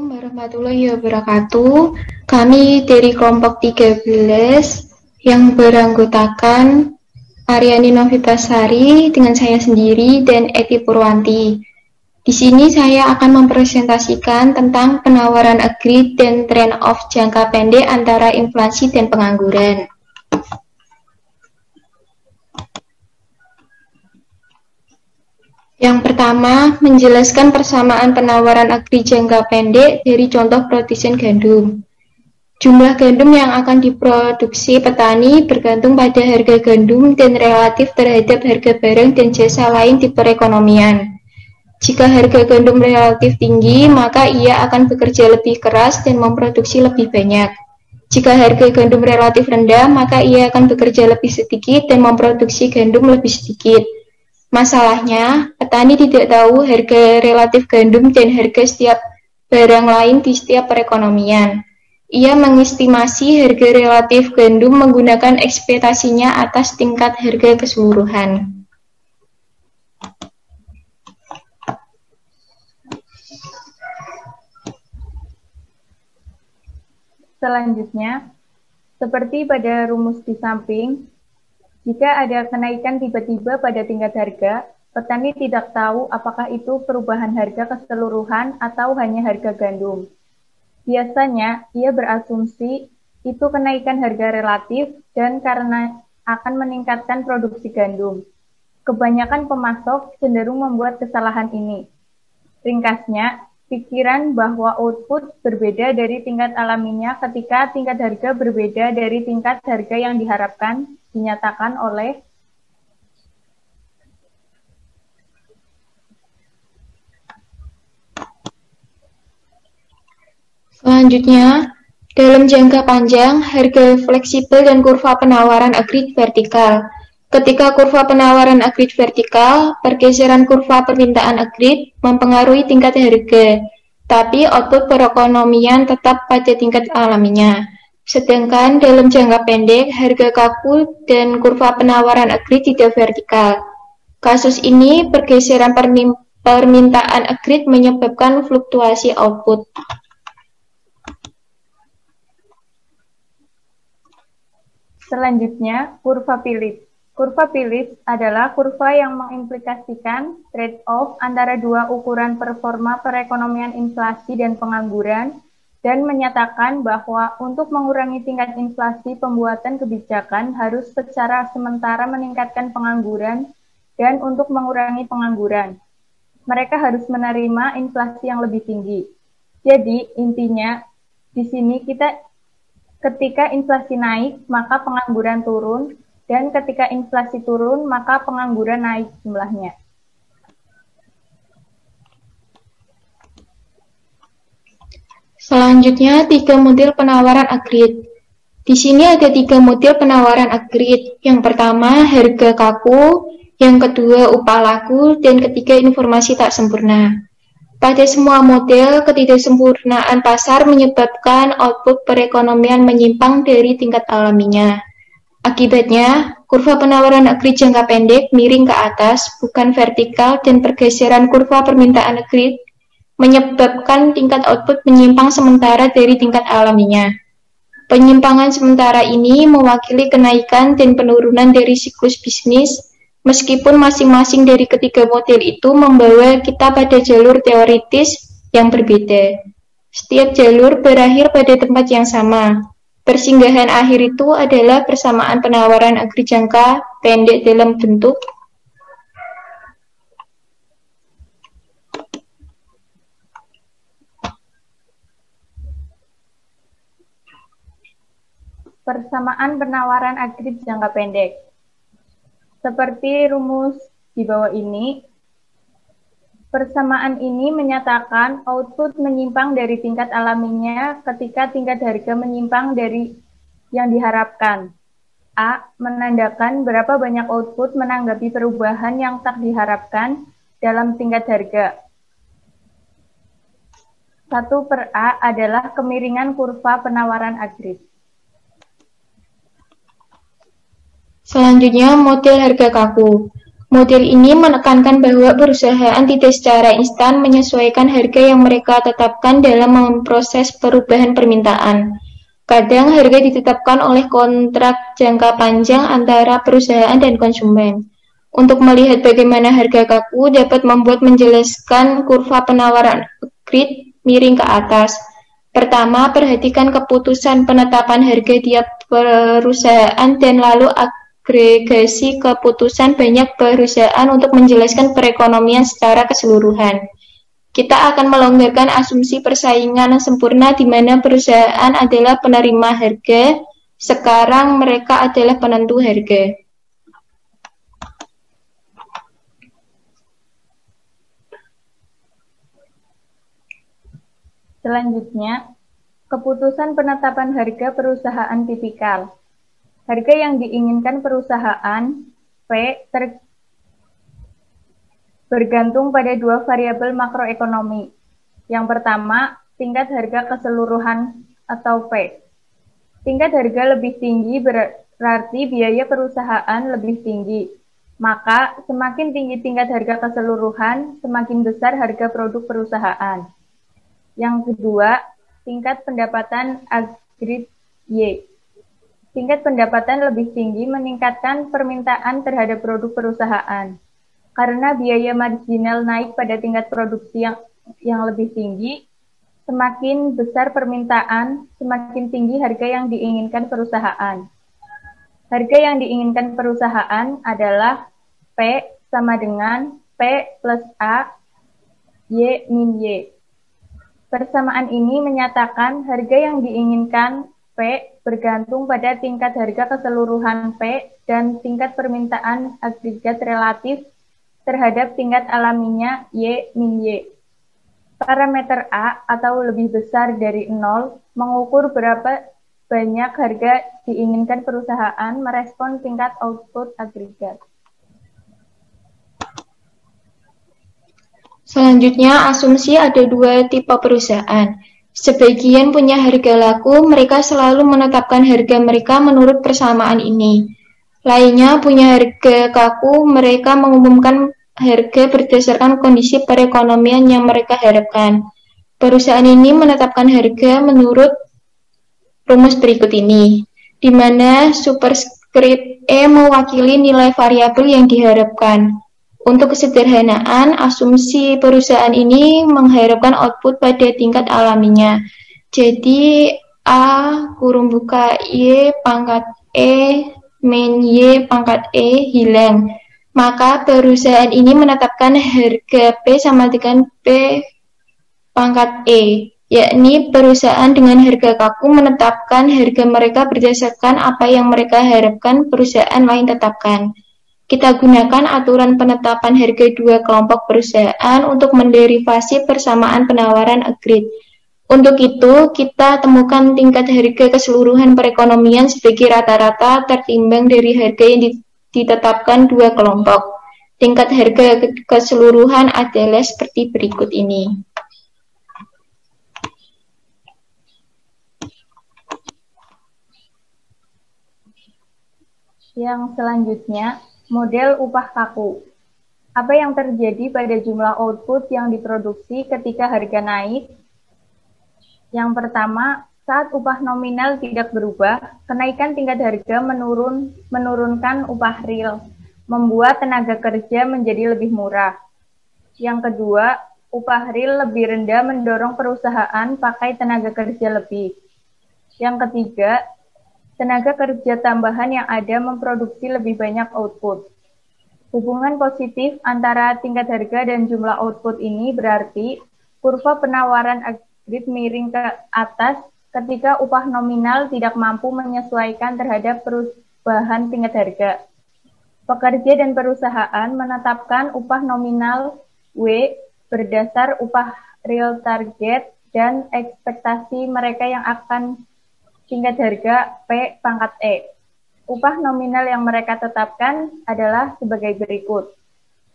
Warahmatullahi wabarakatuh. Kami dari kelompok 13 yang beranggotakan Aryani Novitasari dengan saya sendiri dan Eti Purwanti. Di sini saya akan mempresentasikan tentang penawaran agri dan trade-off jangka pendek antara inflasi dan pengangguran. Yang pertama, menjelaskan persamaan penawaran agri jangka pendek dari contoh produsen gandum. Jumlah gandum yang akan diproduksi petani bergantung pada harga gandum dan relatif terhadap harga barang dan jasa lain di perekonomian. Jika harga gandum relatif tinggi, maka ia akan bekerja lebih keras dan memproduksi lebih banyak. Jika harga gandum relatif rendah, maka ia akan bekerja lebih sedikit dan memproduksi gandum lebih sedikit. Masalahnya, petani tidak tahu harga relatif gandum dan harga setiap barang lain di setiap perekonomian. Ia mengestimasi harga relatif gandum menggunakan ekspektasinya atas tingkat harga keseluruhan. Selanjutnya, seperti pada rumus di samping, jika ada kenaikan tiba-tiba pada tingkat harga, petani tidak tahu apakah itu perubahan harga keseluruhan atau hanya harga gandum. Biasanya, ia berasumsi itu kenaikan harga relatif dan karena akan meningkatkan produksi gandum. Kebanyakan pemasok cenderung membuat kesalahan ini. Ringkasnya, pikiran bahwa output berbeda dari tingkat alaminya ketika tingkat harga berbeda dari tingkat harga yang diharapkan dinyatakan oleh Selanjutnya, dalam jangka panjang, harga fleksibel dan kurva penawaran agri vertikal. Ketika kurva penawaran agri vertikal, pergeseran kurva permintaan agri mempengaruhi tingkat harga, tapi output perekonomian tetap pada tingkat alaminya. Sedangkan dalam jangka pendek, harga kaku dan kurva penawaran agri tidak vertikal. Kasus ini, pergeseran permintaan agri menyebabkan fluktuasi output. Selanjutnya, kurva Phillips. Kurva Phillips adalah kurva yang mengimplikasikan trade-off antara dua ukuran performa perekonomian inflasi dan pengangguran dan menyatakan bahwa untuk mengurangi tingkat inflasi, pembuatan kebijakan harus secara sementara meningkatkan pengangguran dan untuk mengurangi pengangguran, mereka harus menerima inflasi yang lebih tinggi. Jadi, intinya di sini ketika inflasi naik, maka pengangguran turun, dan ketika inflasi turun, maka pengangguran naik jumlahnya. Selanjutnya, 3 model penawaran agri. Di sini ada 3 model penawaran agri. Yang pertama, harga kaku, yang kedua, upah laku, dan ketiga, informasi tak sempurna. Pada semua model, ketidaksempurnaan pasar menyebabkan output perekonomian menyimpang dari tingkat alaminya. Akibatnya, kurva penawaran agri jangka pendek miring ke atas, bukan vertikal, dan pergeseran kurva permintaan agri menyebabkan tingkat output menyimpang sementara dari tingkat alaminya. Penyimpangan sementara ini mewakili kenaikan dan penurunan dari siklus bisnis, meskipun masing-masing dari ketiga model itu membawa kita pada jalur teoritis yang berbeda. Setiap jalur berakhir pada tempat yang sama. Persinggahan akhir itu adalah persamaan penawaran agri jangka pendek dalam bentuk Persamaan penawaran agri jangka pendek. Seperti rumus di bawah ini, persamaan ini menyatakan output menyimpang dari tingkat alaminya ketika tingkat harga menyimpang dari yang diharapkan. A. Menandakan berapa banyak output menanggapi perubahan yang tak diharapkan dalam tingkat harga. 1/A adalah kemiringan kurva penawaran agri. Selanjutnya, model harga kaku. Model ini menekankan bahwa perusahaan tidak secara instan menyesuaikan harga yang mereka tetapkan dalam memproses perubahan permintaan. Kadang harga ditetapkan oleh kontrak jangka panjang antara perusahaan dan konsumen. Untuk melihat bagaimana harga kaku dapat membuat menjelaskan kurva penawaran grid miring ke atas. Pertama, perhatikan keputusan penetapan harga tiap perusahaan dan lalu agregasi keputusan banyak perusahaan untuk menjelaskan perekonomian secara keseluruhan. Kita akan melonggarkan asumsi persaingan sempurna di mana perusahaan adalah penerima harga, sekarang mereka adalah penentu harga. Selanjutnya, keputusan penetapan harga perusahaan tipikal. Harga yang diinginkan perusahaan P bergantung pada dua variabel makroekonomi. Yang pertama, tingkat harga keseluruhan atau P. Tingkat harga lebih tinggi berarti biaya perusahaan lebih tinggi. Maka, semakin tinggi tingkat harga keseluruhan, semakin besar harga produk perusahaan. Yang kedua, tingkat pendapatan agregat Y. Tingkat pendapatan lebih tinggi meningkatkan permintaan terhadap produk perusahaan. Karena biaya marginal naik pada tingkat produksi yang lebih tinggi, semakin besar permintaan, semakin tinggi harga yang diinginkan perusahaan. Harga yang diinginkan perusahaan adalah P sama dengan P plus A, Y min Y. Persamaan ini menyatakan harga yang diinginkan P bergantung pada tingkat harga keseluruhan P dan tingkat permintaan agregat relatif terhadap tingkat alaminya Y min Y. Parameter A atau lebih besar dari 0 mengukur berapa banyak harga diinginkan perusahaan merespon tingkat output agregat. Selanjutnya, asumsi ada dua tipe perusahaan. Sebagian punya harga laku, mereka selalu menetapkan harga mereka menurut persamaan ini. Lainnya punya harga kaku, mereka mengumumkan harga berdasarkan kondisi perekonomian yang mereka harapkan. Perusahaan ini menetapkan harga menurut rumus berikut ini, di mana superskrip E mewakili nilai variabel yang diharapkan. Untuk kesederhanaan, asumsi perusahaan ini mengharapkan output pada tingkat alaminya. Jadi, A kurung buka Y pangkat E min Y pangkat E hilang. Maka perusahaan ini menetapkan harga P sama dengan P pangkat E, yakni perusahaan dengan harga kaku menetapkan harga mereka berdasarkan apa yang mereka harapkan perusahaan lain tetapkan. Kita gunakan aturan penetapan harga dua kelompok perusahaan untuk menderivasi persamaan penawaran agregat. Untuk itu, kita temukan tingkat harga keseluruhan perekonomian sebagai rata-rata tertimbang dari harga yang ditetapkan dua kelompok. Tingkat harga keseluruhan adalah seperti berikut ini. Yang selanjutnya, model upah kaku. Apa yang terjadi pada jumlah output yang diproduksi ketika harga naik? Yang pertama, saat upah nominal tidak berubah, kenaikan tingkat harga menurunkan upah real, membuat tenaga kerja menjadi lebih murah. Yang kedua, upah real lebih rendah mendorong perusahaan pakai tenaga kerja lebih. Yang ketiga, tenaga kerja tambahan yang ada memproduksi lebih banyak output. Hubungan positif antara tingkat harga dan jumlah output ini berarti kurva penawaran agregat miring ke atas ketika upah nominal tidak mampu menyesuaikan terhadap perubahan tingkat harga. Pekerja dan perusahaan menetapkan upah nominal W berdasar upah real target dan ekspektasi mereka yang akan tingkat harga P pangkat E. Upah nominal yang mereka tetapkan adalah sebagai berikut.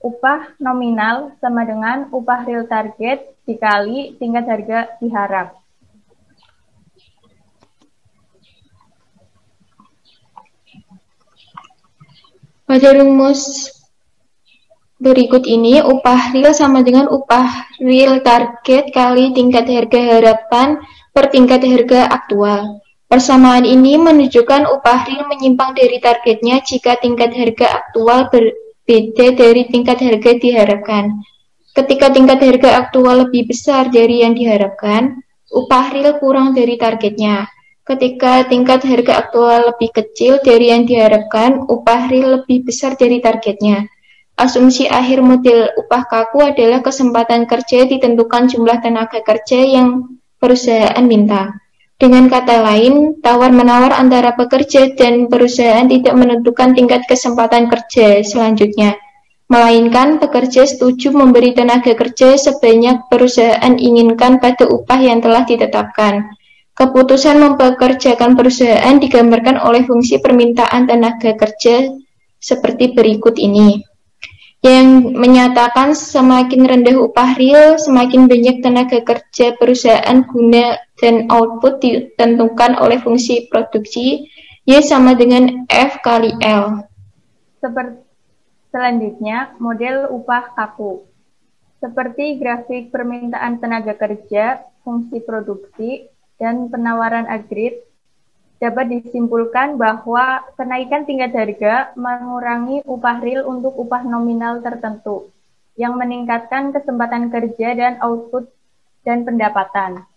Upah nominal sama dengan upah real target dikali tingkat harga diharap. Pada rumus Berikut ini upah real sama dengan upah real target kali tingkat harga harapan per tingkat harga aktual. Persamaan ini menunjukkan upah real menyimpang dari targetnya jika tingkat harga aktual berbeda dari tingkat harga diharapkan. Ketika tingkat harga aktual lebih besar dari yang diharapkan, upah real kurang dari targetnya. Ketika tingkat harga aktual lebih kecil dari yang diharapkan, upah real lebih besar dari targetnya. Asumsi akhir model upah kaku adalah kesempatan kerja ditentukan jumlah tenaga kerja yang perusahaan minta. Dengan kata lain, tawar-menawar antara pekerja dan perusahaan tidak menentukan tingkat kesempatan kerja selanjutnya, melainkan pekerja setuju memberi tenaga kerja sebanyak perusahaan inginkan pada upah yang telah ditetapkan. Keputusan mempekerjakan perusahaan digambarkan oleh fungsi permintaan tenaga kerja seperti berikut ini, yang menyatakan semakin rendah upah real, semakin banyak tenaga kerja perusahaan guna dan output ditentukan oleh fungsi produksi Y sama dengan F kali L. Selanjutnya, model upah kaku. Seperti grafik permintaan tenaga kerja, fungsi produksi, dan penawaran agregat, dapat disimpulkan bahwa kenaikan tingkat harga mengurangi upah real untuk upah nominal tertentu, yang meningkatkan kesempatan kerja dan output dan pendapatan.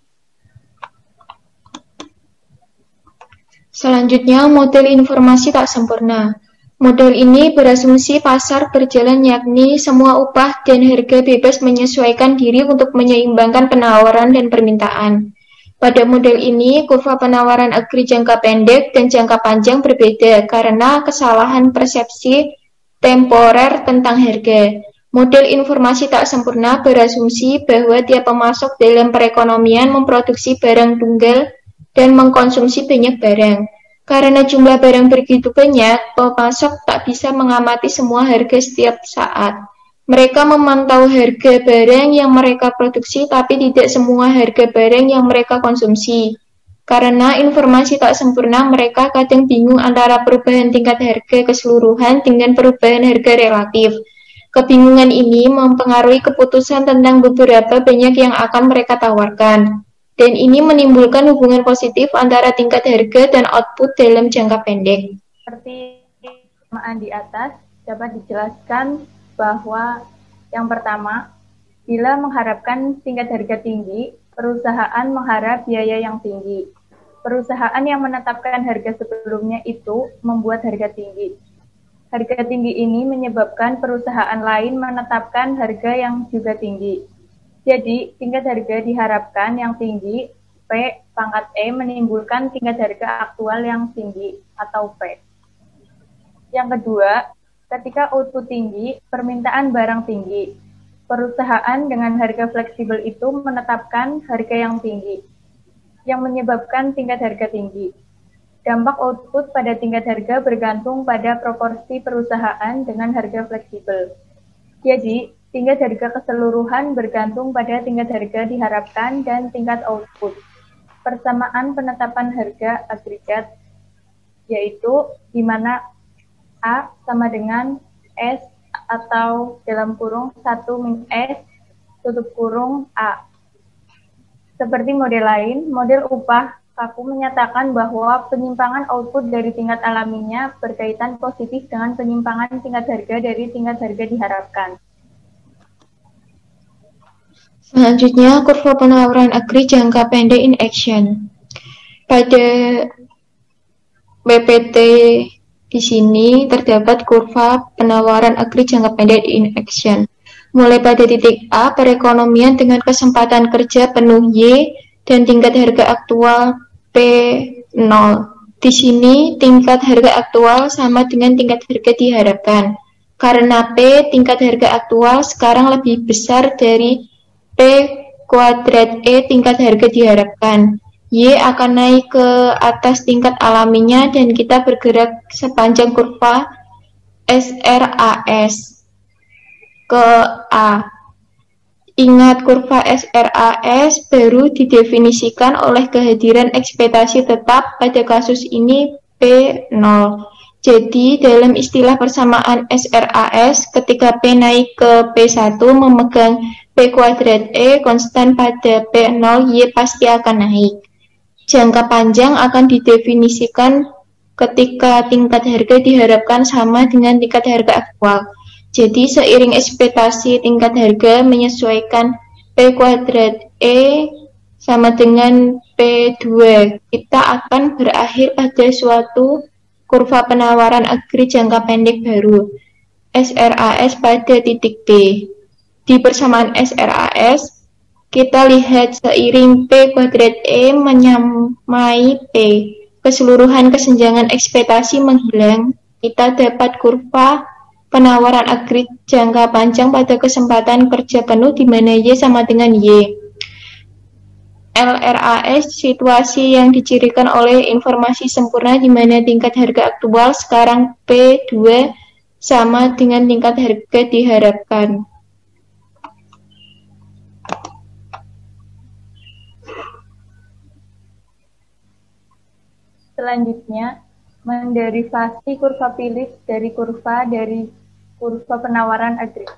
Selanjutnya, model informasi tak sempurna. Model ini berasumsi pasar berjalan, yakni semua upah dan harga bebas menyesuaikan diri untuk menyeimbangkan penawaran dan permintaan. Pada model ini, kurva penawaran agri jangka pendek dan jangka panjang berbeda karena kesalahan persepsi temporer tentang harga. Model informasi tak sempurna berasumsi bahwa tiap pemasok dalam perekonomian memproduksi barang tunggal dan mengkonsumsi banyak barang. Karena jumlah barang begitu banyak, pemasok tak bisa mengamati semua harga setiap saat. Mereka memantau harga barang yang mereka produksi, tapi tidak semua harga barang yang mereka konsumsi. Karena informasi tak sempurna, mereka kadang bingung antara perubahan tingkat harga keseluruhan dengan perubahan harga relatif. Kebingungan ini mempengaruhi keputusan tentang beberapa banyak yang akan mereka tawarkan. Dan ini menimbulkan hubungan positif antara tingkat harga dan output dalam jangka pendek. Seperti perumpamaan di atas, dapat dijelaskan bahwa yang pertama, bila mengharapkan tingkat harga tinggi, perusahaan mengharap biaya yang tinggi. Perusahaan yang menetapkan harga sebelumnya itu membuat harga tinggi. Harga tinggi ini menyebabkan perusahaan lain menetapkan harga yang juga tinggi. Jadi, tingkat harga diharapkan yang tinggi, P pangkat E menimbulkan tingkat harga aktual yang tinggi, atau P. Yang kedua, ketika output tinggi, permintaan barang tinggi. Perusahaan dengan harga fleksibel itu menetapkan harga yang tinggi, yang menyebabkan tingkat harga tinggi. Dampak output pada tingkat harga bergantung pada proporsi perusahaan dengan harga fleksibel. Jadi, tingkat harga keseluruhan bergantung pada tingkat harga diharapkan dan tingkat output. Persamaan penetapan harga agregat, yaitu di mana A sama dengan S atau dalam kurung 1 min S tutup kurung A. Seperti model lain, model upah kaku menyatakan bahwa penyimpangan output dari tingkat alaminya berkaitan positif dengan penyimpangan tingkat harga dari tingkat harga diharapkan. Selanjutnya, kurva penawaran agri jangka pendek in action. Pada PPT di sini terdapat kurva penawaran agri jangka pendek in action. Mulai pada titik A, perekonomian dengan kesempatan kerja penuh Y dan tingkat harga aktual P0. Di sini tingkat harga aktual sama dengan tingkat harga diharapkan. Karena P tingkat harga aktual sekarang lebih besar dari P kuadrat E tingkat harga diharapkan. Y akan naik ke atas tingkat alaminya dan kita bergerak sepanjang kurva SRAS ke A. Ingat, kurva SRAS baru didefinisikan oleh kehadiran ekspektasi tetap, pada kasus ini P0. Jadi, dalam istilah persamaan SRAS, ketika P naik ke P1 memegang P kuadrat E konstan pada P0, Y pasti akan naik. Jangka panjang akan didefinisikan ketika tingkat harga diharapkan sama dengan tingkat harga aktual. Jadi, seiring ekspektasi tingkat harga menyesuaikan P kuadrat E sama dengan P2, kita akan berakhir pada suatu kurva penawaran agri jangka pendek baru, SRAS pada titik P. Di persamaan SRAS, kita lihat seiring P kuadrat E menyamai P, keseluruhan kesenjangan ekspektasi menghilang, kita dapat kurva penawaran agri jangka panjang pada kesempatan kerja penuh di mana Y sama dengan Y. LRAS, situasi yang dicirikan oleh informasi sempurna di mana tingkat harga aktual sekarang P2 sama dengan tingkat harga diharapkan. Selanjutnya, menderivasi kurva Phillips dari kurva penawaran agri.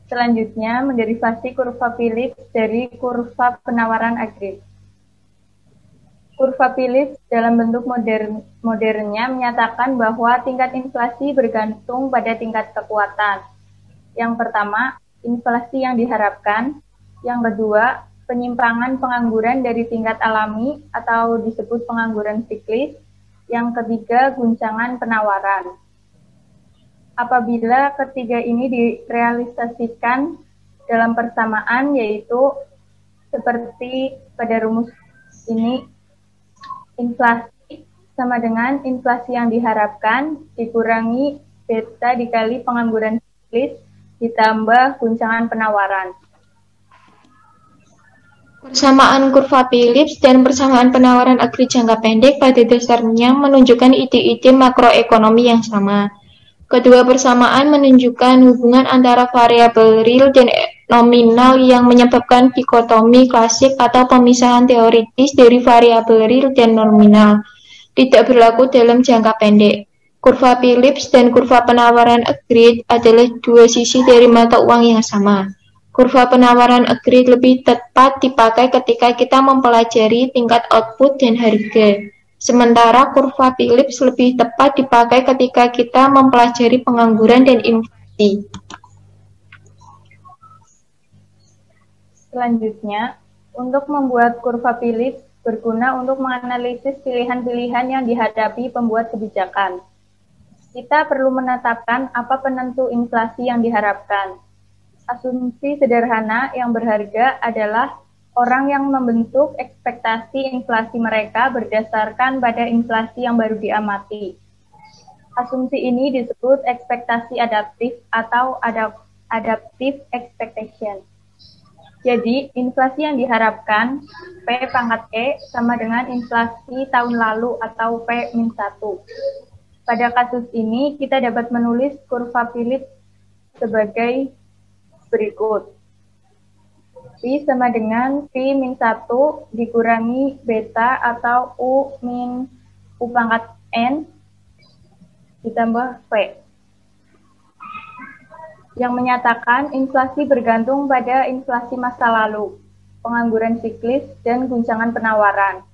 Selanjutnya, menderivasi kurva Phillips dari kurva penawaran agri. Kurva Phillips dalam bentuk modernnya menyatakan bahwa tingkat inflasi bergantung pada tingkat kekuatan. Yang pertama, inflasi yang diharapkan. Yang kedua, penyimpangan pengangguran dari tingkat alami atau disebut pengangguran siklis. Yang ketiga, guncangan penawaran. Apabila ketiga ini direalisasikan dalam persamaan, yaitu seperti pada rumus ini, inflasi sama dengan inflasi yang diharapkan dikurangi beta dikali pengangguran siklis ditambah guncangan penawaran. Persamaan kurva Phillips dan persamaan penawaran agri jangka pendek pada dasarnya menunjukkan ide-ide makroekonomi yang sama. Kedua persamaan menunjukkan hubungan antara variabel real dan nominal yang menyebabkan dikotomi klasik atau pemisahan teoritis dari variabel real dan nominal. Tidak berlaku dalam jangka pendek. Kurva Phillips dan kurva penawaran agreed adalah dua sisi dari mata uang yang sama. Kurva penawaran agreed lebih tepat dipakai ketika kita mempelajari tingkat output dan harga. Sementara kurva Phillips lebih tepat dipakai ketika kita mempelajari pengangguran dan inflasi. Selanjutnya, untuk membuat kurva Phillips berguna untuk menganalisis pilihan-pilihan yang dihadapi pembuat kebijakan. Kita perlu menetapkan apa penentu inflasi yang diharapkan. Asumsi sederhana yang berharga adalah orang yang membentuk ekspektasi inflasi mereka berdasarkan pada inflasi yang baru diamati. Asumsi ini disebut ekspektasi adaptif atau adaptive expectation. Jadi, inflasi yang diharapkan P pangkat E sama dengan inflasi tahun lalu atau P-1. Pada kasus ini, kita dapat menulis kurva Phillips sebagai berikut. P sama dengan P-1 dikurangi beta atau U pangkat N ditambah P. Yang menyatakan inflasi bergantung pada inflasi masa lalu, pengangguran siklis, dan guncangan penawaran.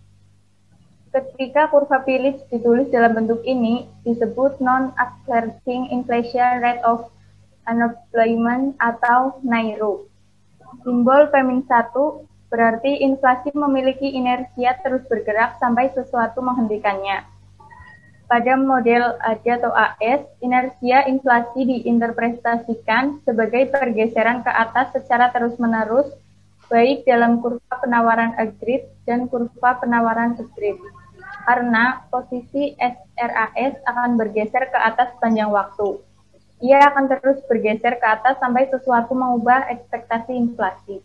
Ketika kurva Phillips ditulis dalam bentuk ini, disebut non-accelerating inflation rate of unemployment atau NAIRU. Simbol P-1 berarti inflasi memiliki inersia terus bergerak sampai sesuatu menghentikannya. Pada model AD atau AS, inersia inflasi diinterpretasikan sebagai pergeseran ke atas secara terus-menerus, baik dalam kurva penawaran agreed dan kurva penawaran agreed. Karena posisi SRAS akan bergeser ke atas sepanjang waktu. Ia akan terus bergeser ke atas sampai sesuatu mengubah ekspektasi inflasi.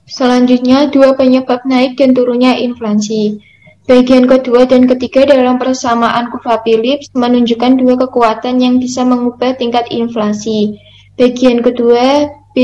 Selanjutnya, dua penyebab naik dan turunnya inflasi. Bagian kedua dan ketiga dalam persamaan kurva Phillips menunjukkan dua kekuatan yang bisa mengubah tingkat inflasi. Bagian kedua, B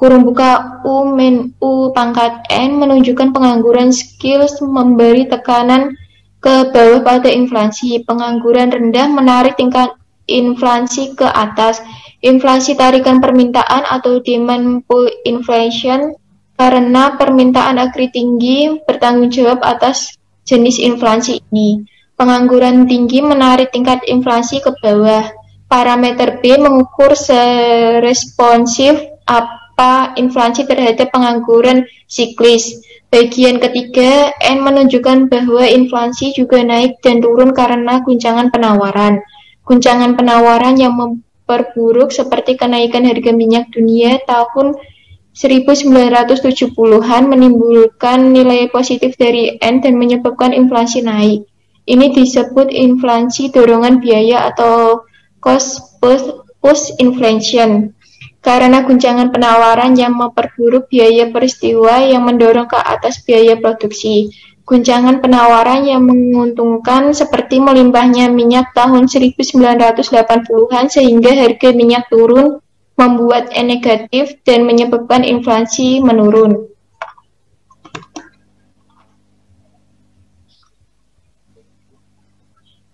kurung buka U min U pangkat N menunjukkan pengangguran skills memberi tekanan ke bawah pada inflasi. Pengangguran rendah menarik tingkat inflasi ke atas. Inflasi tarikan permintaan atau demand pull inflation karena permintaan agri tinggi bertanggung jawab atas jenis inflasi ini. Pengangguran tinggi menarik tingkat inflasi ke bawah. Parameter B mengukur seresponsif apa inflasi terhadap pengangguran siklis. Bagian ketiga, N menunjukkan bahwa inflasi juga naik dan turun karena guncangan penawaran. Guncangan penawaran yang memperburuk seperti kenaikan harga minyak dunia tahun 1970-an menimbulkan nilai positif dari N dan menyebabkan inflasi naik. Ini disebut inflasi dorongan biaya atau cost push inflation. Karena guncangan penawaran yang memperburuk biaya peristiwa yang mendorong ke atas biaya produksi. Guncangan penawaran yang menguntungkan seperti melimpahnya minyak tahun 1980-an sehingga harga minyak turun membuat N negatif dan menyebabkan inflasi menurun.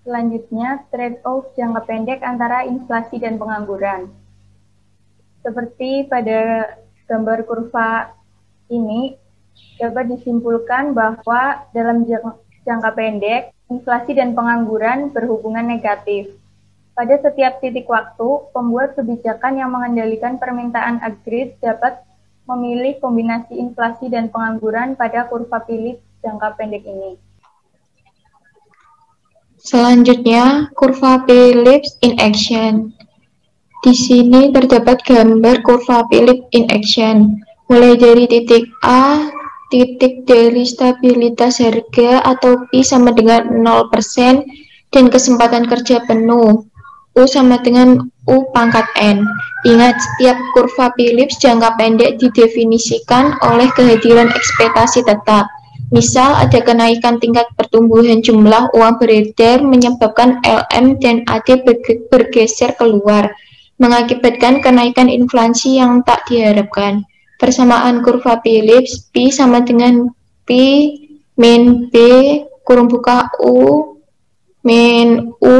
Selanjutnya, trade-off jangka pendek antara inflasi dan pengangguran. Seperti pada gambar kurva ini, dapat disimpulkan bahwa dalam jangka pendek, inflasi dan pengangguran berhubungan negatif. Pada setiap titik waktu, pembuat kebijakan yang mengendalikan permintaan agregat dapat memilih kombinasi inflasi dan pengangguran pada kurva Phillips jangka pendek ini. Selanjutnya, kurva Phillips in action. Di sini terdapat gambar kurva Phillips in action. Mulai dari titik A, titik dari stabilitas harga atau P sama dengan 0% dan kesempatan kerja penuh. U sama dengan U pangkat N. Ingat, setiap kurva Phillips jangka pendek didefinisikan oleh kehadiran ekspektasi tetap. Misal, ada kenaikan tingkat pertumbuhan jumlah uang beredar menyebabkan LM dan AD bergeser keluar, mengakibatkan kenaikan inflasi yang tak diharapkan. Persamaan kurva Phillips, P sama dengan P min B kurung buka U min U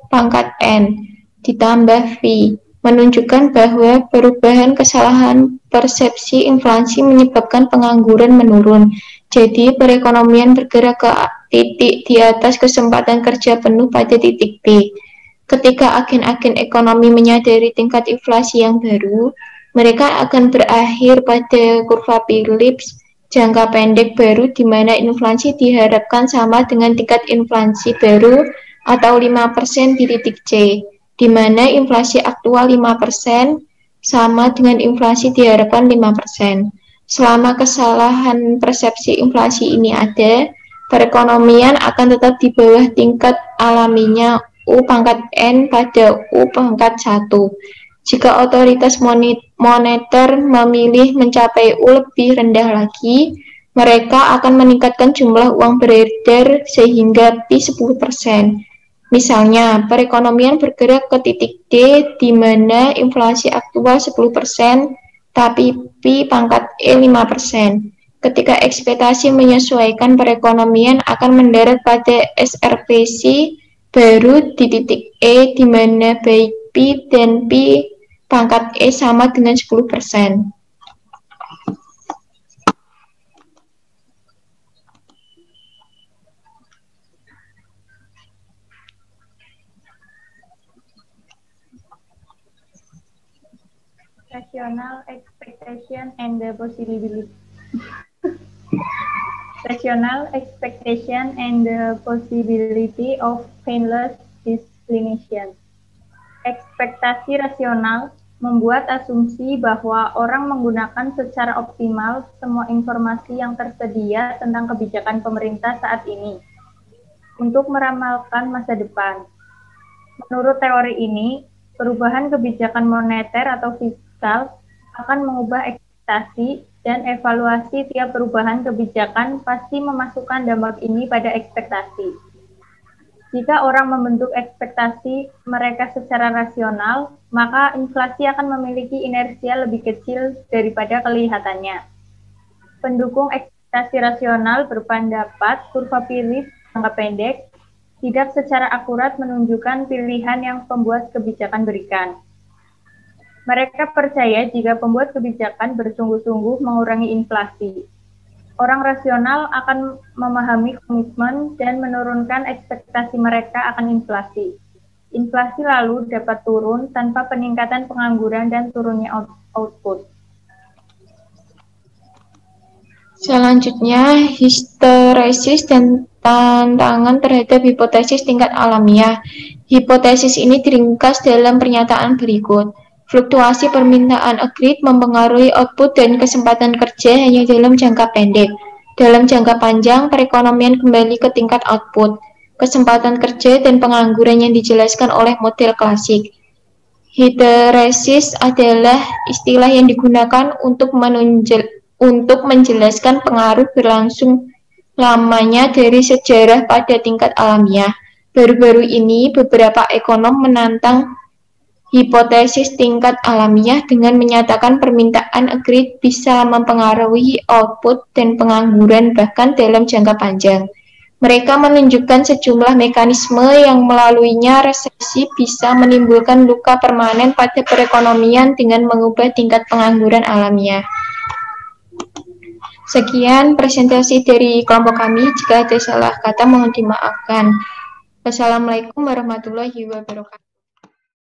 pangkat N ditambah V, menunjukkan bahwa perubahan kesalahan persepsi inflasi menyebabkan pengangguran menurun. Jadi, perekonomian bergerak ke titik di atas kesempatan kerja penuh pada titik B. Ketika agen-agen ekonomi menyadari tingkat inflasi yang baru, mereka akan berakhir pada kurva Phillips jangka pendek baru di mana inflasi diharapkan sama dengan tingkat inflasi baru atau 5% di titik C, di mana inflasi aktual 5% sama dengan inflasi diharapkan 5%. Selama kesalahan persepsi inflasi ini ada, perekonomian akan tetap di bawah tingkat alaminya U pangkat N pada U pangkat 1. Jika otoritas moneter memilih mencapai U lebih rendah lagi, mereka akan meningkatkan jumlah uang beredar sehingga P 10%. Misalnya, perekonomian bergerak ke titik D di mana inflasi aktual 10%, tapi P pangkat E 5%. Ketika ekspektasi menyesuaikan, perekonomian akan mendarat pada SRPC baru di titik E di mana baik P dan P pangkat E sama dengan 10%. Rational expectation and the possibility. Rational expectation and the possibility of painless declination. Ekspektasi rasional membuat asumsi bahwa orang menggunakan secara optimal semua informasi yang tersedia tentang kebijakan pemerintah saat ini untuk meramalkan masa depan. Menurut teori ini, perubahan kebijakan moneter atau fiskal akan mengubah ekspektasi dan evaluasi tiap perubahan kebijakan pasti memasukkan dampak ini pada ekspektasi. Jika orang membentuk ekspektasi mereka secara rasional, maka inflasi akan memiliki inersia lebih kecil daripada kelihatannya. Pendukung ekspektasi rasional berpendapat kurva Phillips jangka pendek tidak secara akurat menunjukkan pilihan yang pembuat kebijakan berikan. Mereka percaya jika pembuat kebijakan bersungguh-sungguh mengurangi inflasi, orang rasional akan memahami komitmen dan menurunkan ekspektasi mereka akan inflasi. Inflasi lalu dapat turun tanpa peningkatan pengangguran dan turunnya output. Selanjutnya, histeresis dan tantangan terhadap hipotesis tingkat alamiah. Hipotesis ini diringkas dalam pernyataan berikut. Fluktuasi permintaan agregat mempengaruhi output dan kesempatan kerja hanya dalam jangka pendek. Dalam jangka panjang, perekonomian kembali ke tingkat output, kesempatan kerja, dan pengangguran yang dijelaskan oleh model klasik. Histeresis adalah istilah yang digunakan untuk menjelaskan pengaruh berlangsung lamanya dari sejarah pada tingkat alamiah. Baru-baru ini, beberapa ekonom menantang hipotesis tingkat alamiah dengan menyatakan permintaan agregat bisa mempengaruhi output dan pengangguran bahkan dalam jangka panjang. Mereka menunjukkan sejumlah mekanisme yang melaluinya resesi bisa menimbulkan luka permanen pada perekonomian dengan mengubah tingkat pengangguran alamiah. Sekian presentasi dari kelompok kami. Jika ada salah kata mohon dimaafkan. Wassalamualaikum warahmatullahi wabarakatuh.